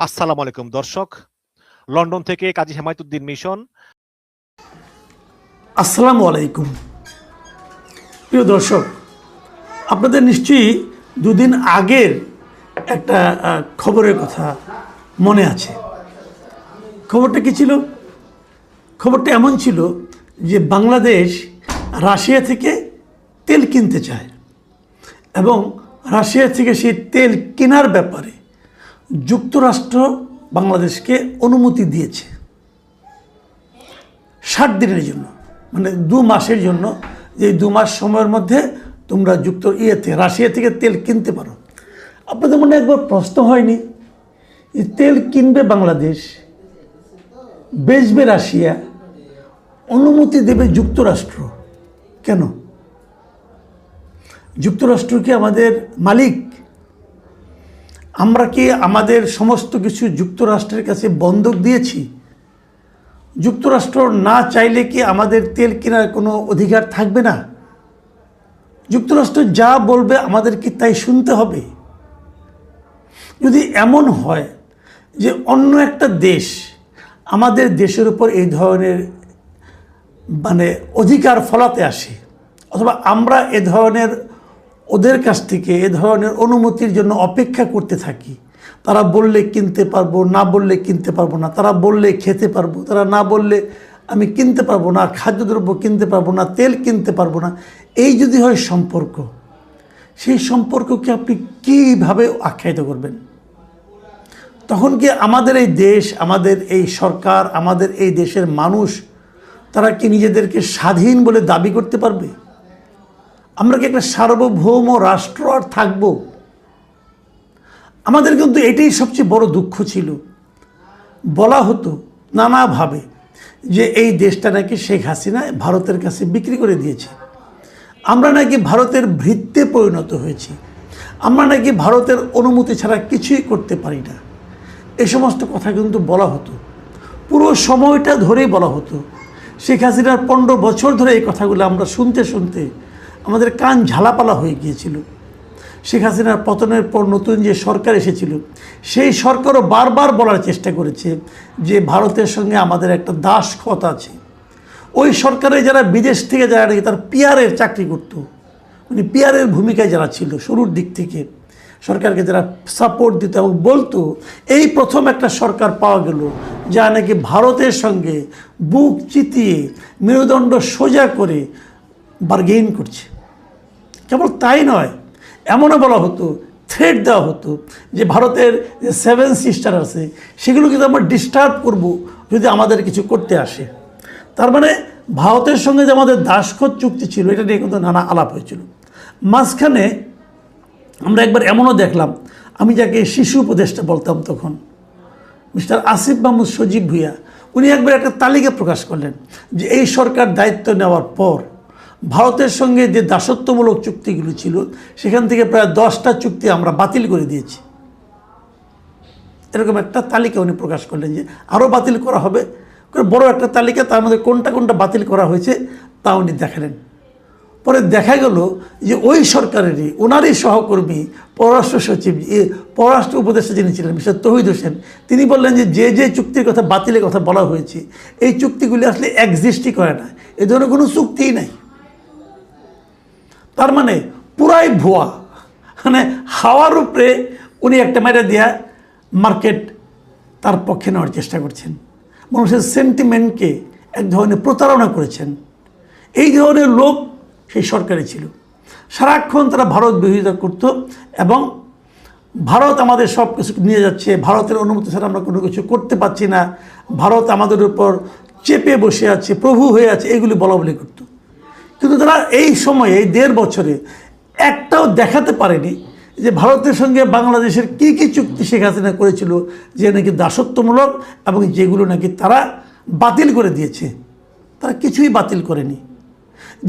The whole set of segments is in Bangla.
আসসালামু আলাইকুম দর্শক, লন্ডন থেকে কাজী হেমায়েতুদ্দিন মিশন। আসসালামু আলাইকুম প্রিয় দর্শক, আপনাদের নিশ্চয়ই দুদিন আগের একটা খবরের কথা মনে আছে। খবরটা কি ছিল? খবরটা এমন ছিল যে বাংলাদেশ রাশিয়া থেকে তেল কিনতে চায় এবং রাশিয়া থেকে সেই তেল কেনার ব্যাপারে যুক্তরাষ্ট্র বাংলাদেশকে অনুমতি দিয়েছে 60 দিনের জন্য, মানে 2 মাসের জন্য, যে 2 মাস সময়ের মধ্যে তোমরা রাশিয়া থেকে তেল কিনতে পারো। আপনাদের মনে একবার প্রশ্ন হয়নি যে তেল কিনবে বাংলাদেশ, বেচবে রাশিয়া, অনুমতি দেবে যুক্তরাষ্ট্র? কেন? যুক্তরাষ্ট্র কি আমাদের মালিক? আমরা কি আমাদের সমস্ত কিছু যুক্তরাষ্ট্রের কাছে বন্ধক দিয়েছি? যুক্তরাষ্ট্র না চাইলে কি আমাদের তেল কেনার কোনো অধিকার থাকবে না? যুক্তরাষ্ট্র যা বলবে আমাদের কি তাই শুনতে হবে? যদি এমন হয় যে অন্য একটা দেশ আমাদের দেশের উপর এই ধরনের অধিকার ফলাতে আসে, অথবা আমরা এ ধরনের ওদের কাছ থেকে এ ধরনের অনুমতির জন্য অপেক্ষা করতে থাকি, তারা বললে কিনতে পারবো, না বললে কিনতে পারবো না, তারা বললে খেতে পারবো, তারা না বললে আমি কিনতে পারবো না, খাদ্যদ্রব্য কিনতে পারবো না, তেল কিনতে পারবো না, এই যদি হয় সম্পর্ক, সেই সম্পর্ককে আপনি কীভাবে আখ্যায়িত করবেন? তখন কি আমাদের এই দেশ, আমাদের এই সরকার, আমাদের এই দেশের মানুষ, তারা কি নিজেদেরকে স্বাধীন বলে দাবি করতে পারবে? আমরা কি একটা সার্বভৌম রাষ্ট্র আর থাকবো? আমাদের কিন্তু এটাই সবচেয়ে বড় দুঃখ ছিল। বলা হতো নানাভাবে যে এই দেশটা নাকি শেখ হাসিনা ভারতের কাছে বিক্রি করে দিয়েছে, আমরা নাকি ভারতের ভৃত্যে পরিণত হয়েছি, আমরা নাকি ভারতের অনুমতি ছাড়া কিছুই করতে পারি না। এই সমস্ত কথা কিন্তু বলা হতো, পুরো সময়টা ধরেই বলা হতো। শেখ হাসিনার 15 বছর ধরে এই কথাগুলো আমরা শুনতে শুনতে আমাদের কান ঝালাপালা হয়ে গিয়েছিল। শেখ হাসিনার পতনের পর নতুন যে সরকার এসেছিল, সেই সরকারও বারবার বলার চেষ্টা করেছে যে ভারতের সঙ্গে আমাদের একটা দাসখত আছে। ওই সরকারে যারা বিদেশ থেকে যারা নাকি তার পিআরের চাকরি করতো, মানে পিআরের ভূমিকায় যারা ছিল শুরুর দিক থেকে, সরকারকে যারা সাপোর্ট দিত এবং বলতো, এই প্রথম একটা সরকার পাওয়া গেল যা নাকি ভারতের সঙ্গে বুক চিতিয়ে মেরুদণ্ড সোজা করে বার্গেইন করছে। কেবল তাই নয়, এমনও বলা হতো, থ্রেট দেওয়া হতো যে ভারতের যে 7 সিস্টার আছে সেগুলো কিন্তু আমরা ডিস্টার্ব করব যদি আমাদের কিছু করতে আসে। তার মানে ভারতের সঙ্গে যে আমাদের দাসখত চুক্তি ছিল, এটা নিয়ে কিন্তু নানা আলাপ হয়েছিল। মাঝখানে আমরা একবার এমনও দেখলাম, আমি যাকে শিশু উপদেষ্টা বলতাম তখন, মিস্টার আসিফ মাহমুদ সজীব ভুঁইয়া, উনি একবার একটা তালিকা প্রকাশ করলেন যে এই সরকার দায়িত্ব নেওয়ার পর ভারতের সঙ্গে যে দাসত্বমূলক চুক্তিগুলো ছিল সেখান থেকে প্রায় 10টা চুক্তি আমরা বাতিল করে দিয়েছি। এরকম একটা তালিকা উনি প্রকাশ করলেন যে আরও বাতিল করা হবে, বড় একটা তালিকা, তার মধ্যে কোনটা কোনটা বাতিল করা হয়েছে তা উনি দেখালেন। পরে দেখা গেল যে ওই সরকারেরই ওনারই সহকর্মী পররাষ্ট্র সচিব, পররাষ্ট্র উপদেষ্টা যিনি ছিলেন মিস্টার তৌহিদ হোসেন, তিনি বললেন যে যে যে চুক্তির কথা বাতিলের কথা বলা হয়েছে এই চুক্তিগুলি আসলে এক্সিস্টই করে না, এ ধরনের কোনো চুক্তিই নাই। তার মানে পুরাই ভুয়া, মানে হাওয়ার উপরে উনি একটা মেরে দেওয়া মার্কেট তার পক্ষে নেওয়ার চেষ্টা করছেন, মানুষের সেন্টিমেন্টকে এক ধরনের প্রতারণা করেছেন। এই ধরনের লোক সেই সরকারে ছিল। সারাক্ষণ তারা ভারত বিরোধিতা করত এবং ভারত আমাদের সব কিছু নিয়ে যাচ্ছে, ভারতের অনুমতি ছাড়া আমরা কোনো কিছু করতে পারছি না, ভারত আমাদের উপর চেপে বসে আছে, প্রভু হয়ে আছে, এইগুলি বলা বলি করত। কিন্তু তারা এই সময়ে, এই 1.5 বছরে একটাও দেখাতে পারেনি যে ভারতের সঙ্গে বাংলাদেশের কী কী চুক্তি শেখ হাসিনা করেছিল যে নাকি দাসত্বমূলক এবং যেগুলো নাকি তারা বাতিল করে দিয়েছে। তারা কিছুই বাতিল করেনি।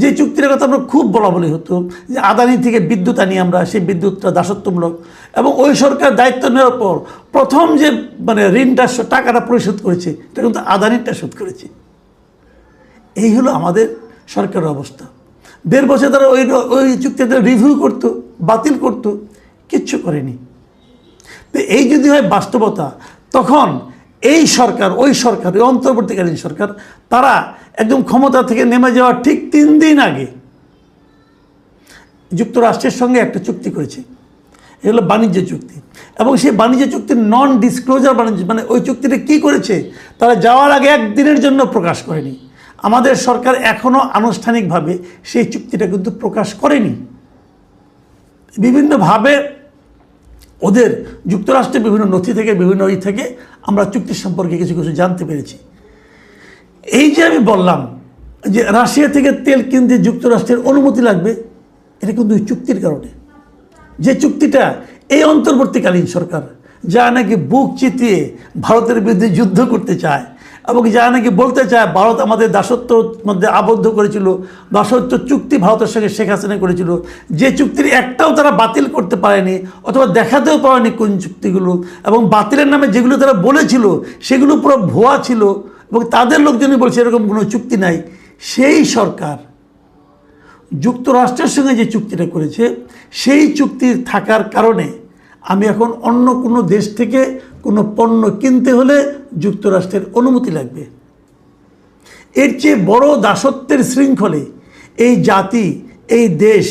যে চুক্তির কথা আমরা খুব বলা বলি হতো যে আদানি থেকে বিদ্যুৎ আনি আমরা, সেই বিদ্যুৎটা দাসত্বমূলক, এবং ওই সরকার দায়িত্ব নেওয়ার পর প্রথম যে ঋণটা টাকাটা পরিশোধ করেছে এটা কিন্তু আদানিটা শোধ করেছে। এই হলো আমাদের সরকারের অবস্থা। 1.5 বছর তারা ওই চুক্তিটা রিভিউ করতো, বাতিল করতো, কিচ্ছু করেনি। তো এই যদি হয় বাস্তবতা, তখন এই সরকার, ওই সরকার, ওই অন্তর্বর্তীকালীন সরকার, তারা একদম ক্ষমতা থেকে নেমে যাওয়ার ঠিক 3 দিন আগে যুক্তরাষ্ট্রের সঙ্গে একটা চুক্তি করেছে। এগুলো বাণিজ্য চুক্তি, এবং সেই বাণিজ্য চুক্তির নন ডিসক্লোজার বাণিজ্য, মানে ওই চুক্তিটা কী করেছে তারা যাওয়ার আগে একদিনের জন্য প্রকাশ করেনি। আমাদের সরকার এখনও আনুষ্ঠানিকভাবে সেই চুক্তিটা কিন্তু প্রকাশ করেনি। বিভিন্নভাবে ওদের যুক্তরাষ্ট্রের বিভিন্ন নথি থেকে, বিভিন্ন থেকে আমরা চুক্তি সম্পর্কে কিছু কিছু জানতে পেরেছি। এই যে আমি বললাম যে রাশিয়া থেকে তেল কিনতে যুক্তরাষ্ট্রের অনুমতি লাগবে, এটা কিন্তু ওই চুক্তির কারণে। যে চুক্তিটা এই অন্তর্বর্তীকালীন সরকার, যা নাকি বুক চিতিয়ে ভারতের বিরুদ্ধে যুদ্ধ করতে চায়, এবং যা নাকি বলতে চায় ভারত আমাদের দাসত্বর মধ্যে আবদ্ধ করেছিল, দাসত্ব চুক্তি ভারতের সঙ্গে শেখ হাসিনা করেছিল, যে চুক্তির একটাও তারা বাতিল করতে পারেনি অথবা দেখাতেও পারেনি কোন চুক্তিগুলো, এবং বাতিলের নামে যেগুলো তারা বলেছিল সেগুলো পুরো ভুয়া ছিল, এবং তাদের লোকজনই বলছে এরকম কোনো চুক্তি নাই। সেই সরকার যুক্তরাষ্ট্রের সঙ্গে যে চুক্তিটা করেছে, সেই চুক্তির থাকার কারণে আমি এখন অন্য কোনো দেশ থেকে কোনো পণ্য কিনতে হলে যুক্তরাষ্ট্রের অনুমতি লাগবে। এর চেয়ে বড় দাসত্বের শৃঙ্খলে এই জাতি, এই দেশ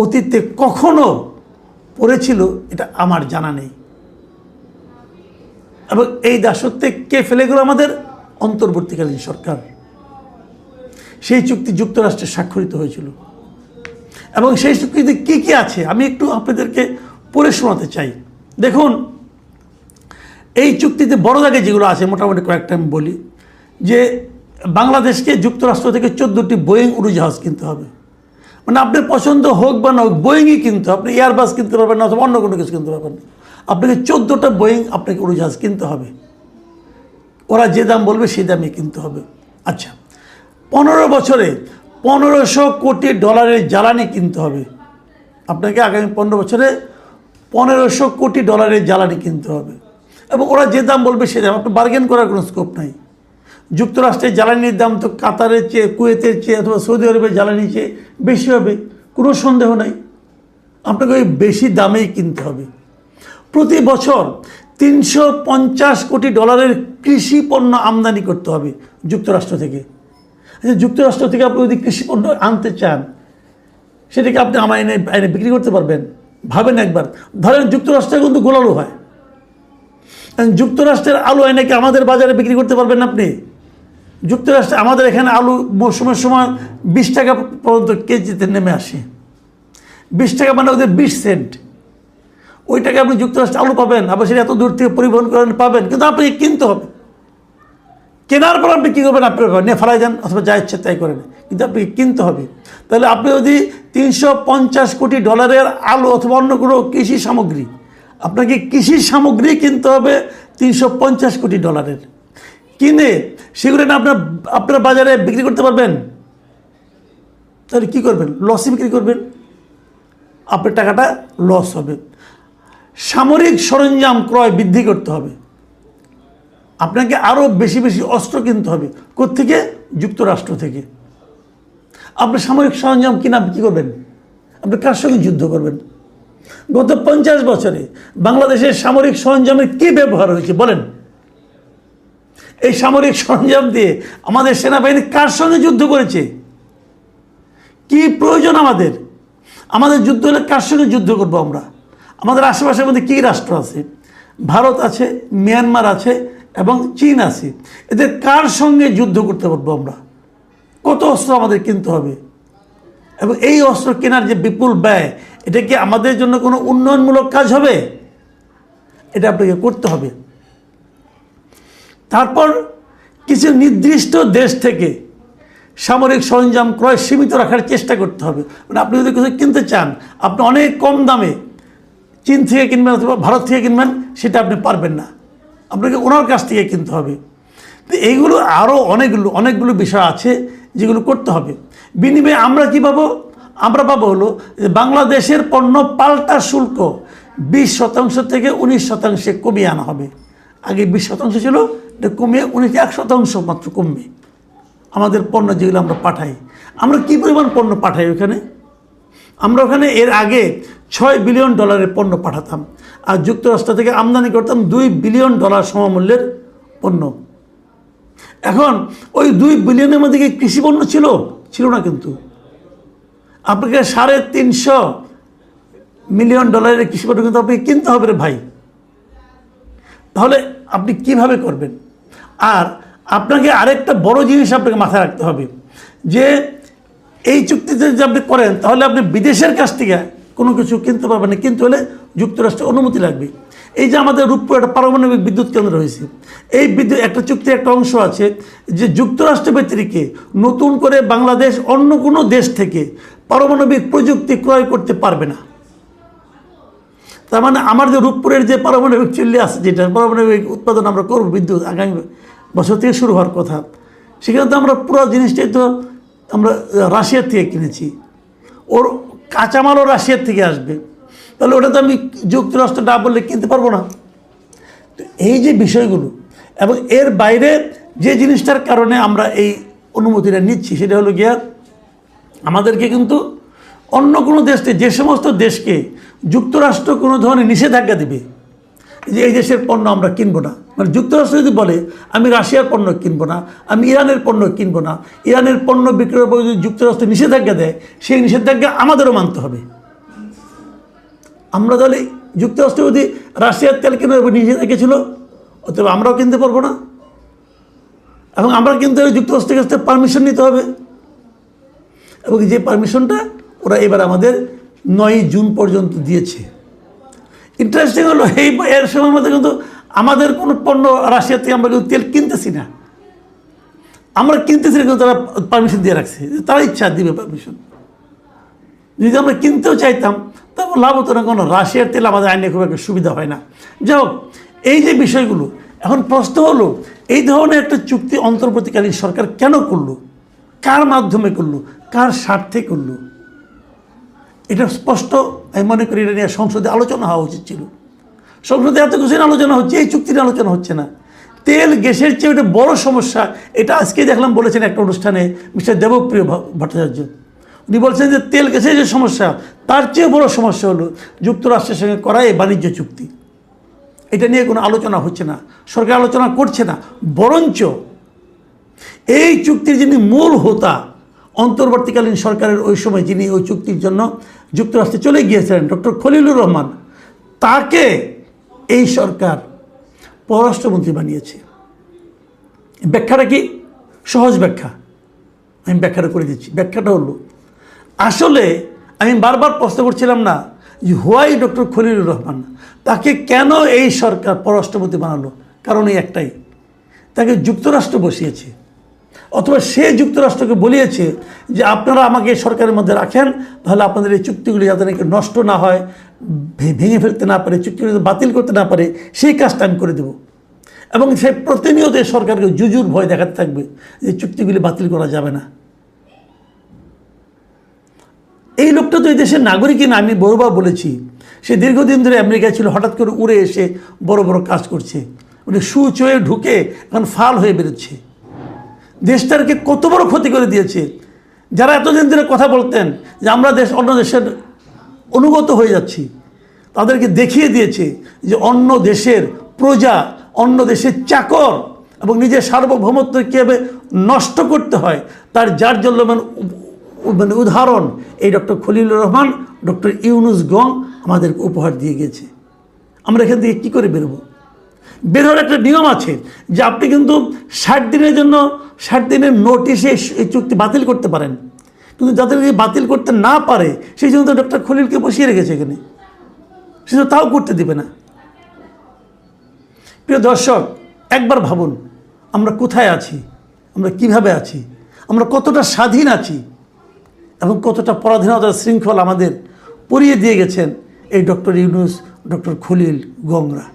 অতীতে কখনো পড়েছিল এটা আমার জানা নেই। এবং এই দাসত্বে কে ফেলে গেল? আমাদের অন্তর্বর্তীকালীন সরকার। সেই চুক্তি যুক্তরাষ্ট্রে স্বাক্ষরিত হয়েছিল, এবং সেই চুক্তিতে কী কী আছে আমি একটু আপনাদেরকে পড়ে শোনাতে চাই। দেখুন, এই চুক্তিতে বড় দাগে যেগুলো আছে মোটামুটি কয়েকটা আমি বলি। যে বাংলাদেশকে যুক্তরাষ্ট্র থেকে 14টি বোয়িং উড়োজাহাজ কিনতে হবে। মানে আপনার পছন্দ হোক বা না হোক, বোয়িংই কিনতে হবে। আপনি এয়ারবাস কিনতে পারবেন না, অথবা অন্য কোনো কিছু কিনতে পারবেন না। আপনাকে 14টা বোয়িং আপনাকে উড়োজাহাজ কিনতে হবে। ওরা যে দাম বলবে সেই দামে কিনতে হবে। আচ্ছা, 15 বছরে $1500 কোটি জ্বালানি কিনতে হবে। আপনাকে আগামী 15 বছরে $1500 কোটি জ্বালানি কিনতে হবে, এবং ওরা যে দাম বলবে সে দাম, আপনার বার্গেন করার কোনো স্কোপ নাই। যুক্তরাষ্ট্রের জ্বালানির দাম তো কাতারের চেয়ে, কুয়েতের চেয়ে অথবা সৌদি আরবের জ্বালানির চেয়ে বেশি হবে, কোনো সন্দেহ নাই। আপনাকে ওই বেশি দামেই কিনতে হবে। প্রতি বছর $350 কোটি কৃষি পণ্য আমদানি করতে হবে যুক্তরাষ্ট্র থেকে। আচ্ছা, যুক্তরাষ্ট্র থেকে আপনি যদি কৃষি পণ্য আনতে চান, সেটাকে আপনি আমার আইনে বিক্রি করতে পারবেন? ভাবেন একবার। ধরেন যুক্তরাষ্ট্রে কিন্তু গোলালু হয়, যুক্তরাষ্ট্রের আলু আইনাকে আমাদের বাজারে বিক্রি করতে পারবেন আপনি? যুক্তরাষ্ট্রে আমাদের এখানে আলু মৌসুমের সময় 20 টাকা পর্যন্ত কেজিতে নেমে আসে। 20 টাকা মানে ওদের 20 সেন্ট। ওই টাকা আপনি যুক্তরাষ্ট্রে আলু পাবেন, আবার সেটা এত দূর থেকে পরিবহন করেন পাবেন, কিন্তু আপনাকে কিনতে হবে। কেনার পর আপনি কী করবেন? আপনি নিয়ে ফেলাই যান অথবা যা ইচ্ছে তাই করেন, কিন্তু আপনাকে কিনতে হবে। তাহলে আপনি যদি $350 কোটি আলু অথবা অন্য কোনো কৃষি সামগ্রী, আপনাকে কৃষি সামগ্রী কিনতে হবে $350 কোটি কিনে সেগুলো না আপনার বাজারে বিক্রি করতে পারবেন? তাহলে কী করবেন? লসে বিক্রি করবেন, আপনার টাকাটা লস হবে। সামরিক সরঞ্জাম ক্রয় বৃদ্ধি করতে হবে, আপনাকে আরও বেশি বেশি অস্ত্র কিনতে হবে। কোত্থেকে? যুক্তরাষ্ট্র থেকে। আপনি সামরিক সরঞ্জাম কিনা কী করবেন? আপনি কার সঙ্গে যুদ্ধ করবেন? গত 50 বছরে বাংলাদেশের সামরিক সরঞ্জামের কী ব্যবহার হয়েছে বলেন? এই সামরিক সরঞ্জাম দিয়ে আমাদের সেনাবাহিনী কার সঙ্গে যুদ্ধ করেছে? কি প্রয়োজন আমাদের? আমাদের যুদ্ধ হলে কার সঙ্গে যুদ্ধ করবো আমরা? আমাদের আশেপাশের মধ্যে কী রাষ্ট্র আছে? ভারত আছে, মিয়ানমার আছে, এবং চীন আছে। এদের কার সঙ্গে যুদ্ধ করতে পারবো আমরা? কত অস্ত্র আমাদের কিনতে হবে, এবং এই অস্ত্র কেনার যে বিপুল ব্যয়, এটা কি আমাদের জন্য কোনো উন্নয়নমূলক কাজ হবে? এটা আপনাকে করতে হবে। তারপর কিছু নির্দিষ্ট দেশ থেকে সামরিক সরঞ্জাম ক্রয় সীমিত রাখার চেষ্টা করতে হবে। মানে আপনি যদি কিছু কিনতে চান, আপনি অনেক কম দামে চীন থেকে কিনবেন অথবা ভারত থেকে কিনবেন, সেটা আপনি পারবেন না, আপনাকে ওনার কাছ থেকে কিনতে হবে। তো এইগুলো আরও অনেকগুলো বিষয় আছে যেগুলো করতে হবে। বিনিময়ে আমরা কী পাবো? আমরা পাবো হলো যে বাংলাদেশের পণ্য পাল্টা শুল্ক 20% থেকে 19% কমিয়ে আনা হবে। আগে 20% ছিল, এটা কমিয়ে 1% মাত্র কমবে। আমাদের পণ্য যেগুলো আমরা পাঠাই, আমরা কী পরিমাণ পণ্য পাঠাই ওখানে? আমরা ওখানে এর আগে $6 বিলিয়ন পণ্য পাঠাতাম, আর যুক্তরাষ্ট্র থেকে আমদানি করতাম $2 বিলিয়ন সমমূল্যের পণ্য। এখন ওই $2 বিলিয়নের মধ্যে কি কৃষি পণ্য ছিল না, কিন্তু আপনাকে $350 মিলিয়ন কৃষি পণ্য কিন্তু আপনাকে কিনতে হবে রে ভাই। তাহলে আপনি কিভাবে করবেন? আর আপনাকে আরেকটা বড় জিনিস আপনাকে মাথায় রাখতে হবে যে এই চুক্তিতে যদি আপনি করেন তাহলে আপনি বিদেশের কাছ থেকে কোনো কিছু কিনতে পারবেন না, কিন্তু হলে যুক্তরাষ্ট্রের অনুমতি লাগবে। এই যে আমাদের রূপপুর একটা পারমাণবিক বিদ্যুৎ কেন্দ্র রয়েছে, এই বিদ্যুৎ একটা চুক্তির একটা অংশ আছে যে যুক্তরাষ্ট্র ব্যতিরিকে নতুন করে বাংলাদেশ অন্য কোনো দেশ থেকে পারমাণবিক প্রযুক্তি ক্রয় করতে পারবে না। তার মানে আমার যে রূপপুরের যে পারমাণবিক চুল্লি আছে, যেটা পারমাণবিক উৎপাদন আমরা করব বিদ্যুৎ আগামী বছর থেকে শুরু হওয়ার কথা, সেখানে তো আমরা পুরো জিনিসটাই তো আমরা রাশিয়ার থেকে কিনেছি, ওর কাঁচামালও রাশিয়ার থেকে আসবে, তাহলে ওটা তো আমি যুক্তরাষ্ট্র না বললে কিনতে পারবো না। তো এই যে বিষয়গুলো এবং এর বাইরে যে জিনিসটার কারণে আমরা এই অনুমতিটা নিচ্ছি সেটা হলো গিয়া আমাদেরকে কিন্তু অন্য কোনো দেশকে, যে সমস্ত দেশকে যুক্তরাষ্ট্র কোনো ধরনের নিষেধাজ্ঞা দেবে যে এই দেশের পণ্য আমরা কিনবো না, মানে যুক্তরাষ্ট্র যদি বলে আমি রাশিয়ার পণ্য কিনবো না, আমি ইরানের পণ্য কিনবো না, ইরানের পণ্য বিক্রয়ের উপর যদি যুক্তরাষ্ট্র নিষেধাজ্ঞা দেয় সেই নিষেধাজ্ঞা আমাদেরও মানতে হবে। আমরা তাহলে যুক্তরাষ্ট্র যদি রাশিয়ার তেল কেনার উপর নিষেধাজ্ঞা ছিল, অতএব আমরাও কিনতে পারবো না, এবং আমরা কিনতে হলে যুক্তরাষ্ট্রের কাছ থেকে পারমিশন নিতে হবে, এবং যে পারমিশনটা ওরা এবার আমাদের 9 জুন পর্যন্ত দিয়েছে। ইন্টারেস্টিং হলো এর সময় মধ্যে কিন্তু আমাদের কোনো পণ্য রাশিয়া থেকে আমরা কিন্তু তেল কিনতেছি না, আমরা কিনতেছি না, কিন্তু তারা পারমিশন দিয়ে রাখছে, তারা ইচ্ছা দিবে পারমিশন। যদি আমরা কিনতেও চাইতাম তারপর লাভ হতো না, কোনো রাশিয়ার তেল আমাদের আইনে খুব একটা সুবিধা হয় না। যাই হোক, এই যে বিষয়গুলো, এখন প্রশ্ন হলো এই ধরনের একটা চুক্তি অন্তর্বর্তীকালীন সরকার কেন করলো, কার মাধ্যমে করলো, কার স্বার্থে করলো? এটা স্পষ্ট আমি মনে করি এটা নিয়ে সংসদে আলোচনা হওয়া উচিত ছিল। সংসদে এত কিছু আলোচনা হচ্ছে, এই চুক্তির আলোচনা হচ্ছে না। তেল গ্যাসের চেয়ে এটা বড় সমস্যা, এটা আজকে দেখলাম বলেছেন একটা অনুষ্ঠানে মিস্টার দেবপ্রিয় ভট্টাচার্য। উনি বলছেন যে তেল গ্যাসের যে সমস্যা তার চেয়ে বড় সমস্যা হলো যুক্তরাষ্ট্রের সঙ্গে করা এই বাণিজ্য চুক্তি। এটা নিয়ে কোনো আলোচনা হচ্ছে না, সরকার আলোচনা করছে না, বরঞ্চ এই চুক্তির যিনি মূল হোতা, অন্তর্বর্তীকালীন সরকারের ওই সময় যিনি ওই চুক্তির জন্য যুক্তরাষ্ট্রে চলে গিয়েছিলেন, ডক্টর খলিলুর রহমান, তাকে এই সরকার পররাষ্ট্রমন্ত্রী বানিয়েছে। ব্যাখ্যাটা কি? সহজ ব্যাখ্যা, আমি ব্যাখ্যাটা করে দিচ্ছি। ব্যাখ্যাটা হলো, আসলে আমি বারবার প্রশ্ন করছিলাম না যে হোয়াই ডক্টর খলিলুর রহমান, তাকে কেন এই সরকার পররাষ্ট্রমন্ত্রী বানালো? কারণ এই একটাই, তাকে যুক্তরাষ্ট্র বসিয়েছে, অথবা সে যুক্তরাষ্ট্রকে বলিয়েছে যে আপনারা আমাকে সরকারের মধ্যে রাখেন, তাহলে আপনাদের এই চুক্তিগুলি যাতে নাকি নষ্ট না হয়, ভেঙে ফেলতে না পারে, চুক্তিগুলি বাতিল করতে না পারে, সেই কাজটা আমি করে দেব। এবং সে প্রতিনিয়ত সরকারকে জুজুর ভয় দেখাতে থাকবে যে চুক্তিগুলি বাতিল করা যাবে না। এই লোকটা তো এই দেশের নাগরিকই না, আমি বহুবার বলেছি। সে দীর্ঘদিন ধরে আমেরিকায় ছিল, হঠাৎ করে উড়ে এসে বড় বড় কাজ করছে, উনি সুচয়ে ঢুকে এখন ফাল হয়ে বেরোচ্ছে। দেশটাকে কত বড় ক্ষতি করে দিয়েছে। যারা এতদিন ধরে কথা বলতেন যে আমরা অন্য দেশের অনুগত হয়ে যাচ্ছি, তাদেরকে দেখিয়ে দিয়েছে যে অন্য দেশের প্রজা, অন্য দেশের চাকর এবং নিজের সার্বভৌমত্ব কীভাবে নষ্ট করতে হয় তার জার্জল্যমান মানে উদাহরণ এই ডক্টর খলিলুর রহমান, ডক্টর ইউনুস গং আমাদেরকে উপহার দিয়ে গেছে। আমরা এখান থেকে কী করে বেরোবো? বের হওয়ার একটা নিয়ম আছে যে আপনি কিন্তু 60 দিনের জন্য 60 দিনের নোটিশে এই চুক্তি বাতিল করতে পারেন, কিন্তু যাদেরকে বাতিল করতে না পারে সেই জন্য তো ডক্টর খলিলকে বসিয়ে রেখেছে এখানে, সে তো তাও করতে দিবে না। প্রিয় দর্শক, একবার ভাবুন আমরা কোথায় আছি, আমরা কিভাবে আছি, আমরা কতটা স্বাধীন আছি এবং কতটা পরাধীনতার শৃঙ্খল আমাদের পরিয়ে দিয়ে গেছেন এই ডক্টর ইউনুস, ডক্টর খলিল গংরা।